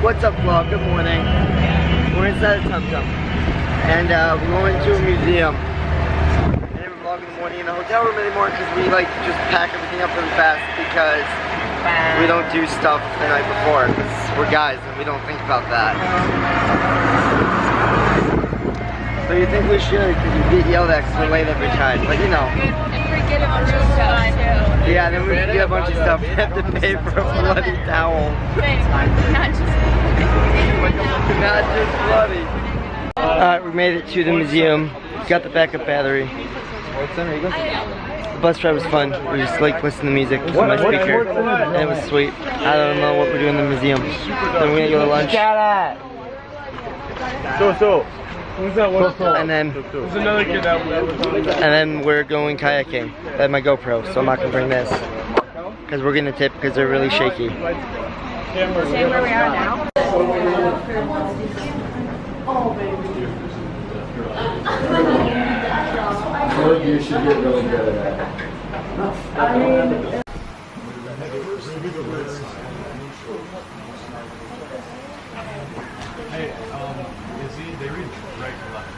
What's up, vlog? Good morning. We're inside a Tum Tum, and we're going to a museum. I didn't vlog in the morning in the hotel room anymore because we like just pack everything up really fast because we don't do stuff the night before. We're guys and we don't think about that. So you think we should because we get yelled at because we're late every time, but you know. And forget a bunch of stuff too. Yeah, then we forget a bunch of stuff. We have to pay for a bloody towel. Not just bloody. Alright, we made it to the museum. Got the backup battery. The bus ride was fun. We just like listening to music on my speaker. And it was sweet. I don't know what we're doing in the museum. Then we're gonna go to lunch. And then we're going kayaking. I have my GoPro, so I'm not gonna bring this. Because we're gonna tip because they're really shaky. Say where we are now. You should get really good at that. Hey, is he, they read right to left.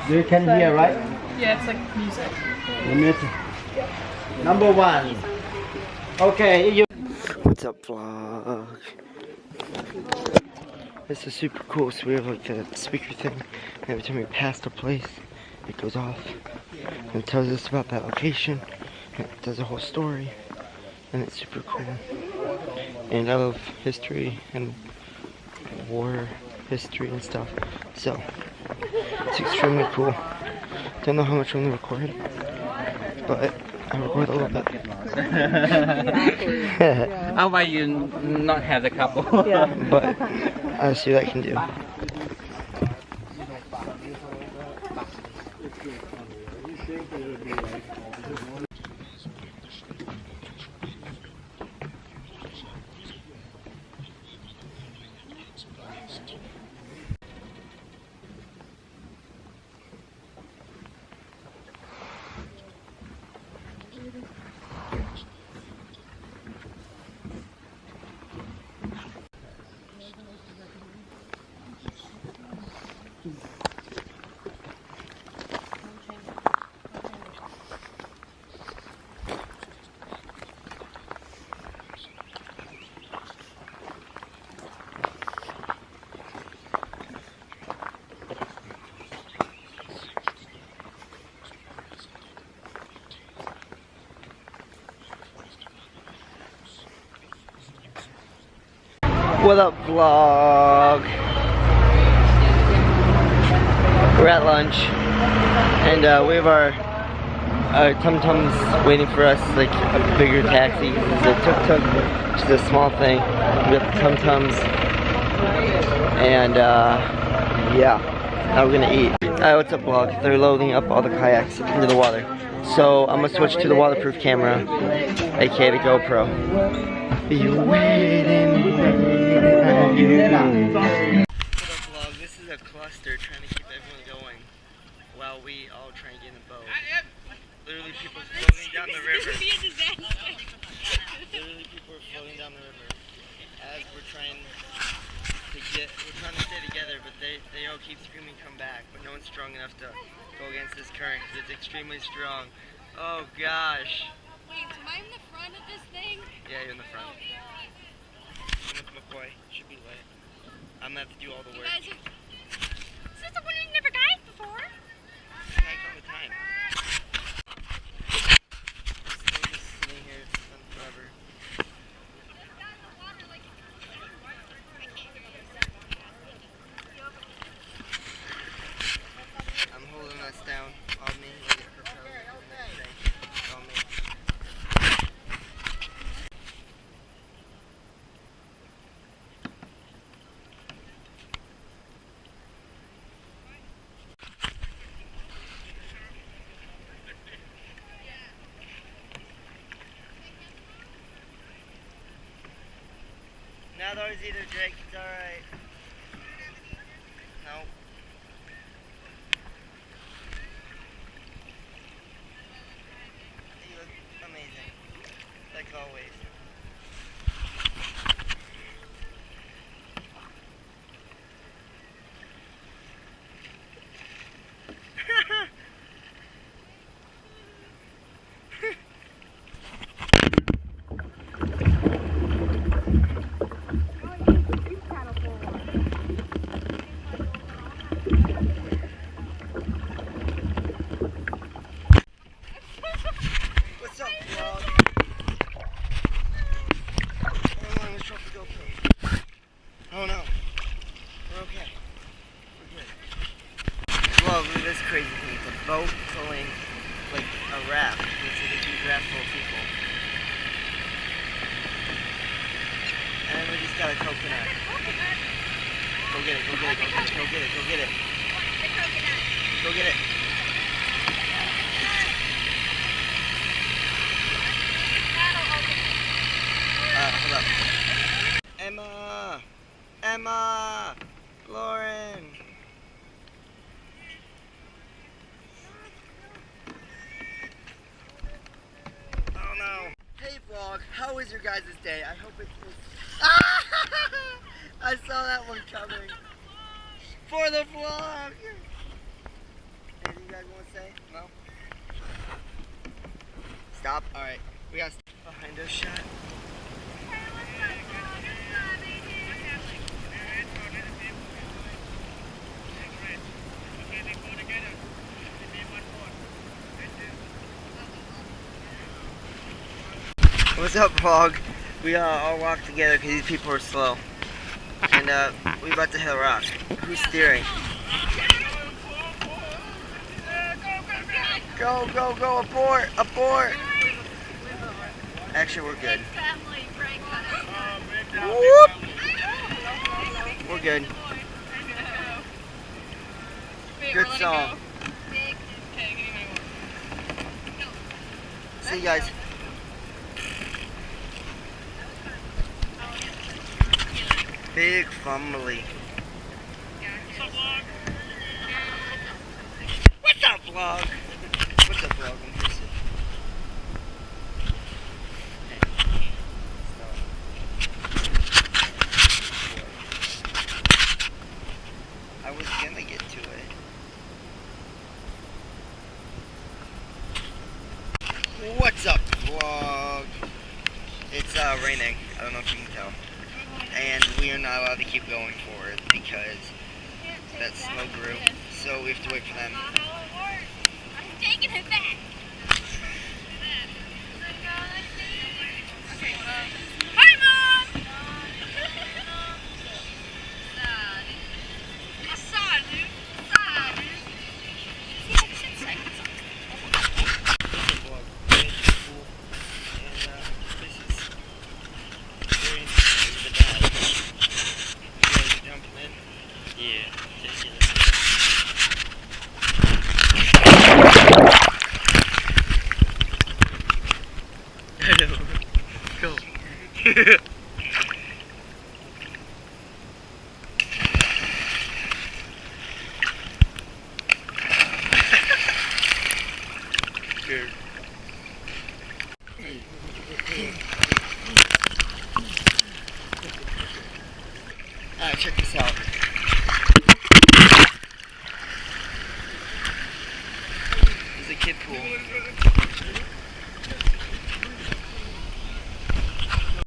You can hear, right? Yeah, it's like music. Number one. Okay, you. What's up, vlog? This is super cool. So we have like the speaker thing. And every time we pass the place, it goes off. And it tells us about that location. And it does a whole story. And it's super cool. And I love history and war history and stuff. So it's extremely cool. Don't know how much I'm gonna record, but I record a little bit. How about you not have the couple? Yeah. But I'll see what I can do. What up, vlog? We're at lunch, and we have our Tum Tums waiting for us, like a bigger taxi. This is a tuk tuk, which is a small thing. We got the Tum Tums, and yeah, now we're gonna eat. Alright, what's up, vlog? They're loading up all the kayaks into the water, so I'm gonna switch to the waterproof camera, aka the GoPro. Be waiting on you. Vlog, this is a cluster trying to keep everyone going while we all try and get in a boat. Literally people floating down the river. Literally people are floating down the river as we're trying to stay together, but they all keep screaming come back, but no one's strong enough to go against this current because it's extremely strong. Oh gosh. Wait, am I in the front of this thing? Yeah, you're in the front. I'm with McCoy. Should be lit. I'm gonna have to do all the work. Is this the one who never died before? Guys all the time. Still just sitting here, it's done forever. I'm holding us down. On me. Look at her power. On me. I'd always eat a Drake. It's alright. No. You look amazing. Like always. What's up, vlog? Let's drop the GoPro. Oh no. We're okay. We're good. Whoa, look at this crazy thing. It's a boat pulling like a raft. It's like a huge raft full of people. And we just got a coconut. Go get it, go get it, go get it, go get it, go get it. Go get it. Hold up. Emma! Emma! Lauren! Oh no. Hey vlog, how was your guys' day? I hope it's... I saw that one coming. For the vlog! Anything you guys want to say? No? Stop. Alright, we got behind us shot. What's up, vlog? We all walk together because these people are slow. And we about to hit a rock. Who's steering? Go, go, go, abort, abort! Actually, we're good. Whoop! We're good. Good song. See you guys. Big family. What's up, vlog? What's up, vlog? I was gonna get to it. What's up, vlog? It's raining. I don't know if you can tell. And we are not allowed to keep going forward because that snow grew. So we have to wait for them. I'm taking it back. Hi, Mom! Go. Good. Alright, check this out. There's a kid pool.